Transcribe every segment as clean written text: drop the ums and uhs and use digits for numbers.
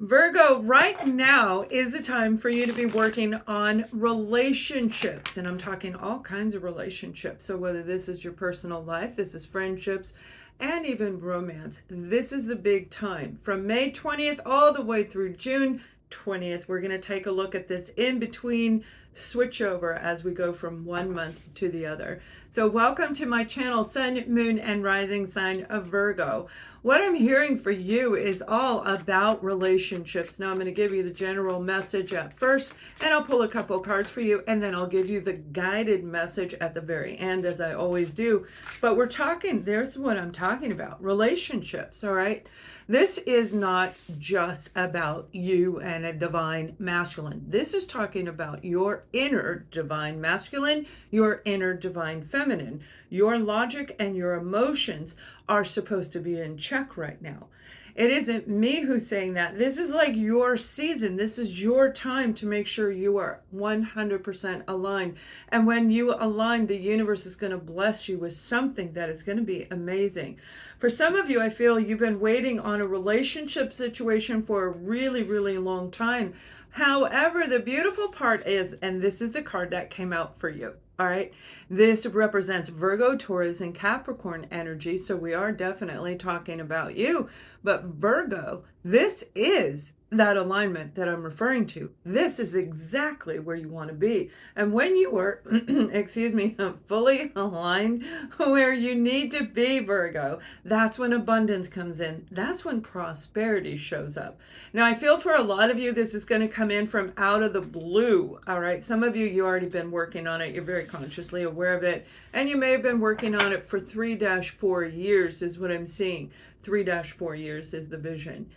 Virgo, right now is the time for you to be working on relationships. And I'm talking all kinds of relationships. So, whether this is your personal life, this is friendships, and even romance, this is the big time. From May 20th all the way through June 20th, we're going to take a look at this in between switchover as we go from one month to the other. So, welcome to my channel, Sun, Moon, and Rising sign of Virgo. What I'm hearing for you is all about relationships. Now, I'm going to give you the general message at first, and I'll pull a couple cards for you, and then I'll give you the guided message at the very end, as I always do. But there's what I'm talking about, relationships, all right? This is not just about you and a divine masculine. This is talking about your inner divine masculine, your inner divine feminine. Your logic and your emotions are supposed to be in check right now. It isn't me who's saying that. This is like your season. This is your time to make sure you are 100% aligned. And when you align, the universe is going to bless you with something that is going to be amazing. For some of you, I feel you've been waiting on a relationship situation for a really, really long time. However, the beautiful part is, and this is the card that came out for you. All right. This represents Virgo, Taurus, and Capricorn energy. So we are definitely talking about you. But Virgo, this is that alignment that I'm referring to. This is exactly where you want to be. And when you are, excuse me, fully aligned where you need to be, Virgo, that's when abundance comes in. That's when prosperity shows up. Now, I feel for a lot of you, this is going to come in from out of the blue. All right. Some of you already been working on it. You're very consciously aware of it. And you may have been working on it for 3-4 years is what I'm seeing. 3-4 years is the vision.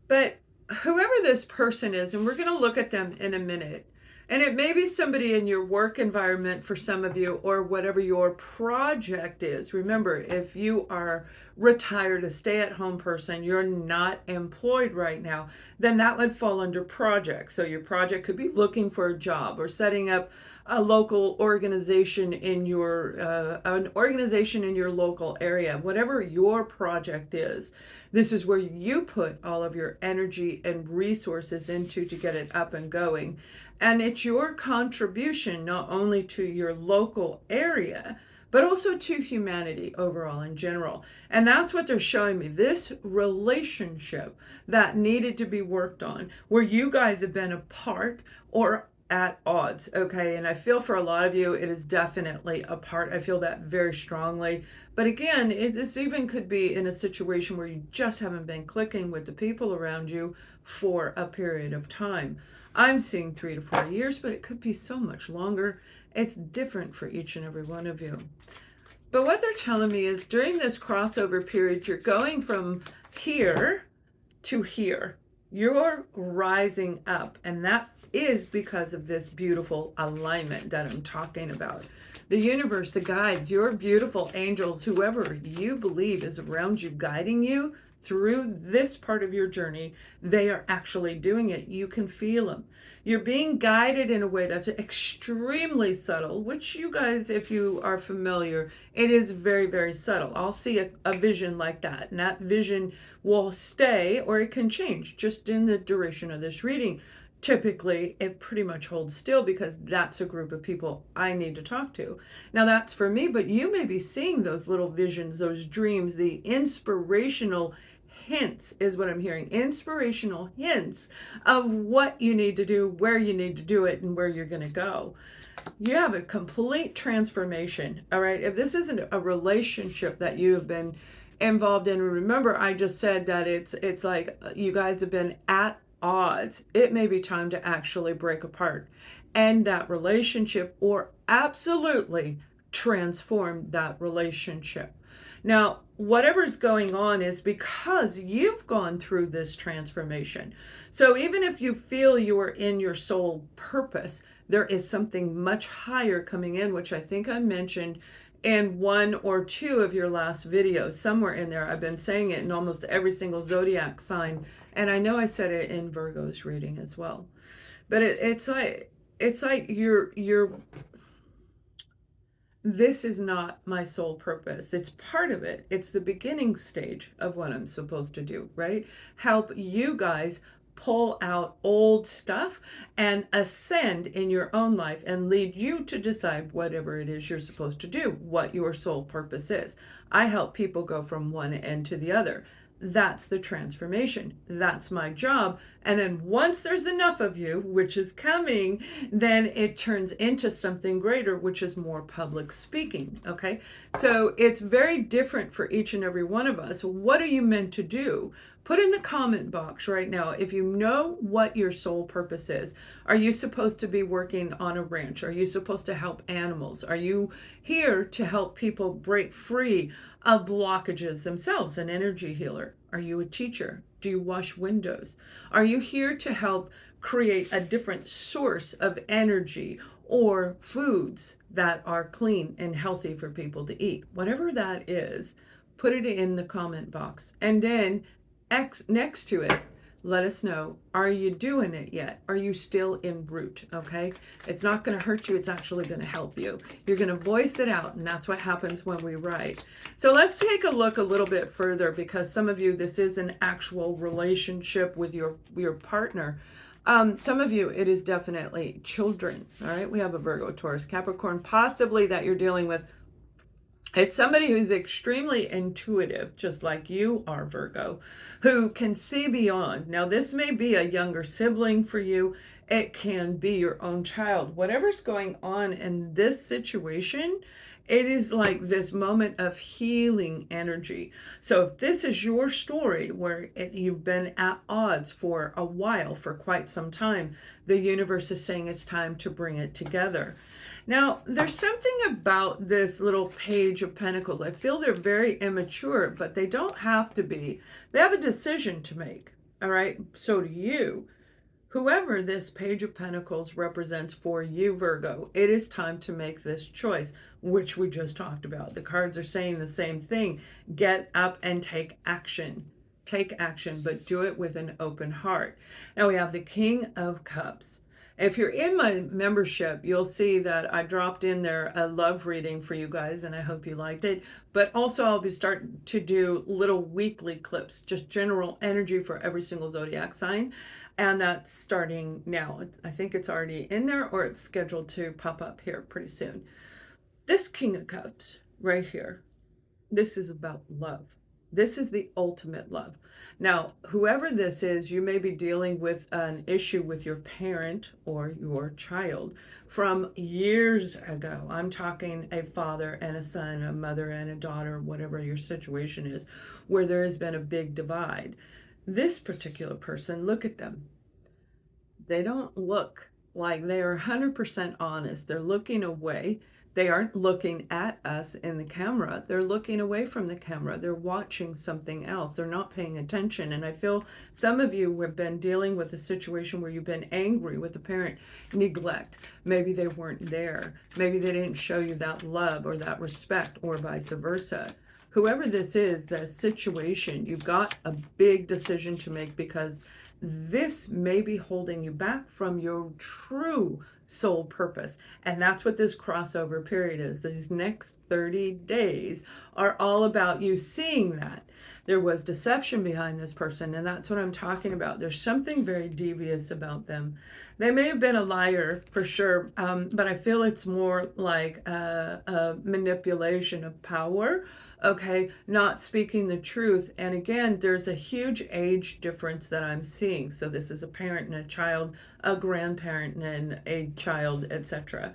But whoever this person is, and we're going to look at them in a minute, and it may be somebody in your work environment for some of you, or whatever your project is. Remember, if you are retired, a stay-at-home person, you're not employed right now, then that would fall under project. So your project could be looking for a job or setting up a local organization in your an organization in your local area. Whatever your project is, this is where you put all of your energy and resources into to get it up and going. And it's your contribution not only to your local area, but also to humanity overall in general. And that's what they're showing me, this relationship that needed to be worked on, where you guys have been apart or at odds, okay? And I feel for a lot of you, it is definitely apart. I feel that very strongly. But again, this even could be in a situation where you just haven't been clicking with the people around you for a period of time. I'm seeing 3-4 years, but it could be so much longer. It's different for each and every one of you. But what they're telling me is during this crossover period, you're going from here to here. You're rising up, and that is because of this beautiful alignment that I'm talking about. The universe, the guides, your beautiful angels, whoever you believe is around you, guiding you through this part of your journey, they are actually doing it. You can feel them. You're being guided in a way that's extremely subtle, which you guys, if you are familiar, it is very, very subtle. I'll see a vision like that, and that vision will stay or it can change just in the duration of this reading. Typically, it pretty much holds still because that's a group of people I need to talk to. Now, that's for me, but you may be seeing those little visions, those dreams, the inspirational hints is what I'm hearing. Inspirational hints of what you need to do, where you need to do it, and where you're going to go. You have a complete transformation, all right? If this isn't a relationship that you have been involved in, remember I just said that it's like you guys have been at odds. It may be time to actually break apart, end that relationship, or absolutely transform that relationship. Now, whatever's going on is because you've gone through this transformation. So even if you feel you are in your soul purpose, there is something much higher coming in, which I think I mentioned in 1 or 2 of your last videos, somewhere in there. I've been saying it in almost every single zodiac sign, and I know I said it in Virgo's reading as well. But it's like you're this is not my sole purpose. It's part of it. It's the beginning stage of what I'm supposed to do, right? Help you guys pull out old stuff and ascend in your own life and lead you to decide whatever it is you're supposed to do, what your soul purpose is. I help people go from one end to the other. That's the transformation. That's my job. And then once there's enough of you, which is coming, then it turns into something greater, which is more public speaking. Okay. So it's very different for each and every one of us. What are you meant to do? Put in the comment box right now if you know what your soul purpose is. Are you supposed to be working on a ranch? Are you supposed to help animals? Are you here to help people break free of blockages themselves, an energy healer? Are you a teacher? Do you wash windows? Are you here to help create a different source of energy or foods that are clean and healthy for people to eat? Whatever that is, put it in the comment box. And then next to it, let us know, are you doing it yet? Are you still en route? Okay. It's not going to hurt you. It's actually going to help you. You're going to voice it out. And that's what happens when we write. So let's take a look a little bit further, because some of you, this is an actual relationship with your partner. Some of you, it is definitely children. All right. We have a Virgo, Taurus, Capricorn, possibly that you're dealing with. It's somebody who's extremely intuitive, just like you are, Virgo, who can see beyond. Now, this may be a younger sibling for you. It can be your own child. Whatever's going on in this situation, it is like this moment of healing energy. So if this is your story where you've been at odds for a while, for quite some time, the universe is saying it's time to bring it together. Now, there's something about this little page of pentacles. I feel they're very immature, but they don't have to be. They have a decision to make. All right. So do you. Whoever this page of pentacles represents for you, Virgo, it is time to make this choice, which we just talked about. The cards are saying the same thing. Get up and take action. Take action, but do it with an open heart. Now we have the King of Cups. If you're in my membership, you'll see that I dropped in there a love reading for you guys, and I hope you liked it. But also I'll be starting to do little weekly clips, just general energy for every single zodiac sign. And that's starting now. I think it's already in there, or it's scheduled to pop up here pretty soon. This King of Cups right here, this is about love. This is the ultimate love. Now, whoever this is, you may be dealing with an issue with your parent or your child from years ago. I'm talking a father and a son, a mother and a daughter, whatever your situation is, where there has been a big divide. This particular person, look at them. They don't look like they are 100% honest. They're looking away. They aren't looking at us in the camera. They're looking away from the camera. They're watching something else. They're not paying attention. And I feel some of you have been dealing with a situation where you've been angry with a parent, neglect. Maybe they weren't there. Maybe they didn't show you that love or that respect, or vice versa. Whoever this is, the situation, you've got a big decision to make, because this may be holding you back from your true soul purpose. And that's what this crossover period is. These next 30 days are all about you seeing that there was deception behind this person. And that's what I'm talking about. There's something very devious about them. They may have been a liar for sure, but I feel it's more like a manipulation of power. Okay, not speaking the truth. And again, there's a huge age difference that I'm seeing. So this is a parent and a child, a grandparent and a child, etc.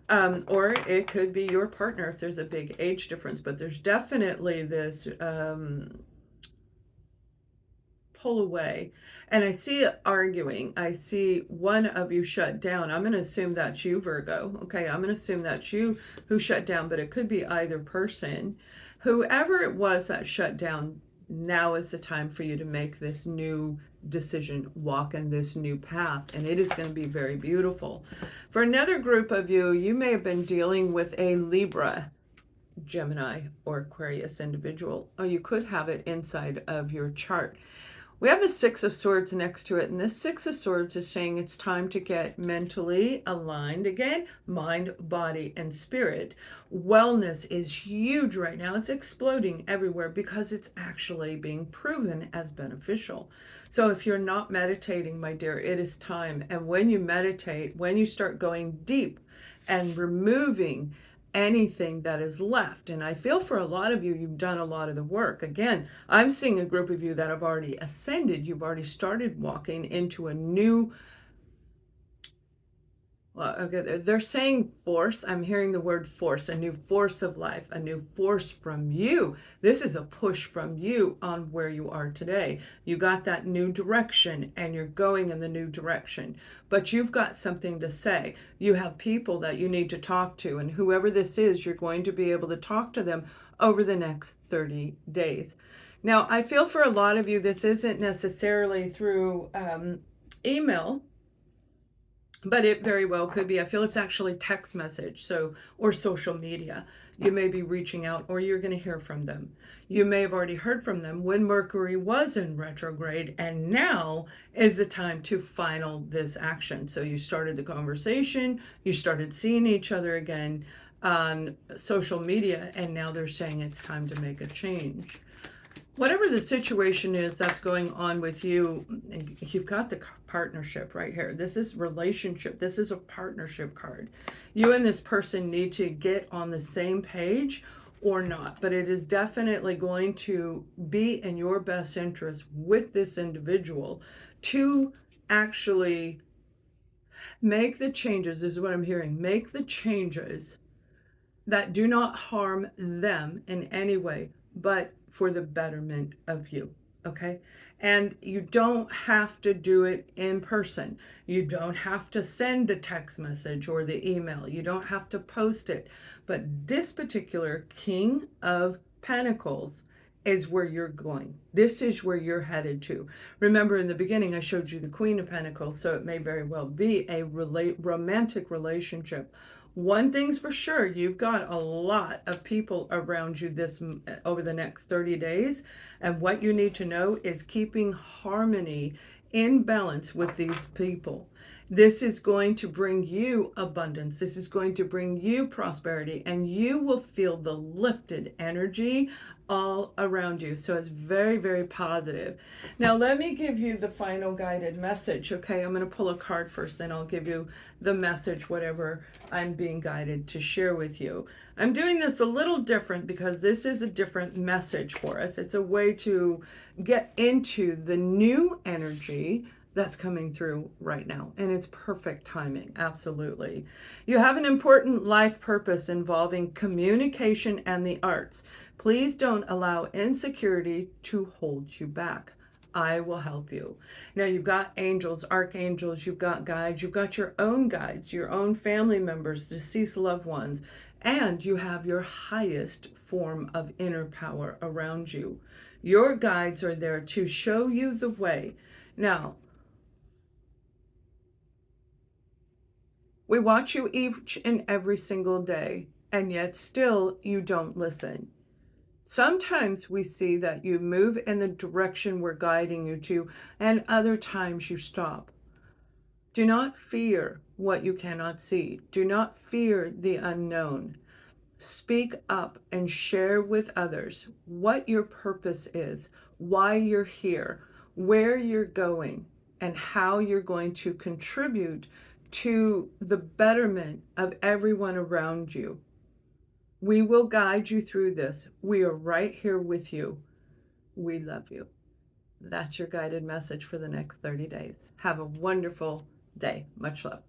Or it could be your partner if there's a big age difference. But there's definitely this pull away. And I see it arguing. I see one of you shut down. I'm going to assume that's you, Virgo. Okay, I'm going to assume that's you who shut down, but it could be either person. Whoever it was that shut down, now is the time for you to make this new decision, walk in this new path, and it is going to be very beautiful. For another group of you, you may have been dealing with a Libra, Gemini, or Aquarius individual, or you could have it inside of your chart. We have the Six of Swords next to it, and this Six of Swords is saying it's time to get mentally aligned again, mind, body, and spirit. Wellness is huge right now. It's exploding everywhere because it's actually being proven as beneficial. So if you're not meditating, my dear, it is time. And when you meditate, when you start going deep and removing anything that is left. And I feel for a lot of you, you've done a lot of the work. Again, I'm seeing a group of you that have already ascended. You've already started walking into a new, well, okay, they're saying force. I'm hearing the word force, a new force of life, a new force from you. This is a push from you on where you are today. You got that new direction and you're going in the new direction, but you've got something to say. You have people that you need to talk to, and whoever this is, you're going to be able to talk to them over the next 30 days. Now, I feel for a lot of you, this isn't necessarily through email, but it very well could be. I feel it's actually text message, so, or social media. You may be reaching out, or you're going to hear from them. You may have already heard from them when Mercury was in retrograde, and now is the time to final this action. So you started the conversation, you started seeing each other again on social media, and now they're saying it's time to make a change. Whatever the situation is that's going on with you, you've got the partnership right here. This is relationship. This is a partnership card. You and this person need to get on the same page or not, but it is definitely going to be in your best interest with this individual to actually make the changes. This is what I'm hearing. Make the changes that do not harm them in any way, but for the betterment of you. Okay? And you don't have to do it in person. You don't have to send the text message or the email. You don't have to post it. But this particular King of Pentacles is where you're going. This is where you're headed to. Remember, in the beginning, I showed you the Queen of Pentacles, so it may very well be a romantic relationship. One thing's for sure, you've got a lot of people around you this over the next 30 days, and what you need to know is keeping harmony in balance with these people. This is going to bring you abundance. This is going to bring you prosperity, and you will feel the lifted energy all around you. So it's very, very positive. Now, let me give you the final guided message. Okay, I'm going to pull a card first, then I'll give you the message, whatever I'm being guided to share with you. I'm doing this a little different because this is a different message for us. It's a way to get into the new energy that's coming through right now, and it's perfect timing. Absolutely. You have an important life purpose involving communication and the arts. Please don't allow insecurity to hold you back. I will help you. Now, you've got angels, archangels, you've got guides, you've got your own guides, your own family members, deceased loved ones, and you have your highest form of inner power around you. Your guides are there to show you the way. Now, we watch you each and every single day, and yet still you don't listen. Sometimes we see that you move in the direction we're guiding you to, and other times you stop. Do not fear what you cannot see. Do not fear the unknown. Speak up and share with others what your purpose is, why you're here, where you're going, and how you're going to contribute to the betterment of everyone around you. We will guide you through this. We are right here with you. We love you. That's your guided message for the next 30 days. Have a wonderful day. Much love.